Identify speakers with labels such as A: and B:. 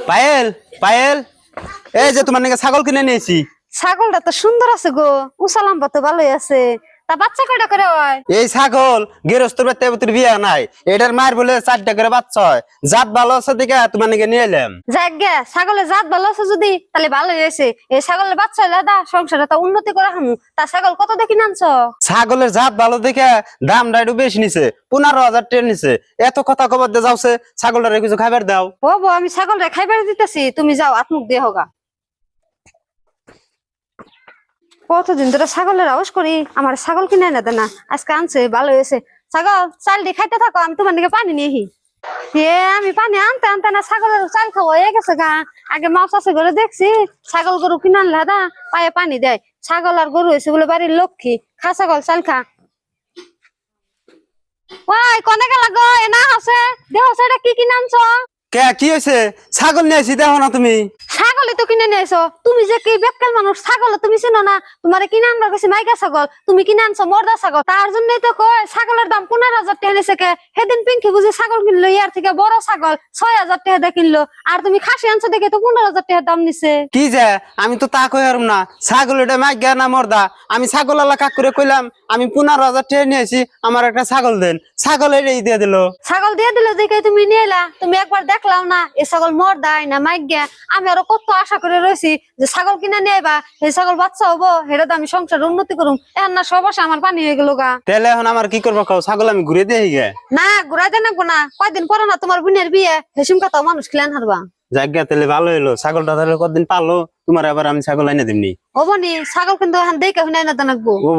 A: পায়েল পায়েল, এই যে তোমার নাকি ছাগল কিনে নিয়েছি।
B: ছাগলটা তো সুন্দর আছে গো, উসালাম্বা তো ভালোই আছে। তা বাচ্চা কয়টা করে হয়?
A: এই ছাগল গৃহস্থর বাড়িতে বিয়া নাই, এটার মায়ের বলে 4টা করে বাচ্চা হয়। জাত ভালো আছে দিকে তোমার নাকি নিয়ে এলাম।
B: যাক গে, ছাগলের জাত ভালো আছে যদি তাহলে ভালোই হয়েছে। এই ছাগলের বাচ্চা হলে দা সংসারে তা উন্নতি করে হামু। তা ছাগল কত দেখি আনছ?
A: ছাগলের জাত ভালো দেখে দামটা একটু বেশি নিছে, 15,000 টাকা নিছে। এত কথা কবার দিয়ে যাওছে, ছাগলটা কিছু খাবার দাও।
B: ও বো, আমি ছাগলটা খাইবার দিতেছি, তুমি যাও আত্মুখ দিয়ে হোগা। কতদিন ধরে ছাগলের আওয়াজ করি, আমার ছাগল কিনে না দেনা, আজকে আনছে ভালো হয়েছে। ছাগল চাল দিয়ে খাইতে থাকো, আমি তোমার দিকে পানি নিয়ে আমি পানি আনতে আনতে না ছাগলের চাল খাওয়া হয়ে গেছে গা। আগে মাছ আছে ঘরে দেখছি, ছাগল গরু কিনে আনলে দাদা পায়ে পানি দেয়। ছাগল আর গরু হয়েছে বলে বাড়ির লক্ষ্মী, খা ছাগল চাল খা। ওই কনে গেল গো, এনা আছে দেহ সেটা কি কিনে আনছ?
A: কে কি হয়েছে? ছাগল নিয়ে আসি, দেখো না তুমি।
B: ছাগলই তো কিনে নিয়ে এসো, তুমি যে কি বেকার মানুষ, ছাগল তুমি চিনো না? তোমার কিনে আনবার কাছে মাইকা ছাগল, তুমি কিনে আনছো মর্দা ছাগল। তার জন্যই তো কয় ছাগলের দাম 15,000 টাকা নিছে। কে সেদিন পিঙ্কি বুঝি ছাগল কিনলো, ইয়ার থেকে বড় ছাগল 6,000 টাকা দিয়ে কিনলো, আর তুমি খাসি আনছো দেখে তো 15,000 টাকা দাম নিছে।
A: কি যে আমি তো তা কই হারুম না, ছাগল এটা মাইগা না মর্দা। আমি ছাগল আলা কাক করে কইলাম আমি 15,000 টাকা নিয়েছি, আমার একটা ছাগল দেন। ছাগল এটাই দিয়ে দিল।
B: ছাগল দিয়ে দিল দেখে তুমি নিয়ে এলা, তুমি একবার দেখলাম না এই ছাগল মর্দাই না মাইগা? আমি আরো কত আশা করে রয়েছি যে ছাগল কিনে নিয়ে আইবা, এই ছাগল বাচ্চা হবো, সেটা তো আমি সংসার উন্নতি করুম। এখন না সব আশা আমার পানি হয়ে গেল গা।
A: তাহলে এখন আমার কি করবো কও? ছাগল আমি ঘুরে দিয়ে গে।
B: না ঘুরাই দেন না, কয়দিন পরে না তোমার বোনের বিয়ে, হেসুম কথা মানুষ খিলান হারবা।
A: জায়গা তাহলে ভালো হলো, ছাগলটা তাহলে কতদিন পালো তোমার, আবার আমি ছাগল এনে দিমনি।
B: ও বনি ছাগল কিন্তু এখন দেখে শুনে না জানাকবো।
A: ও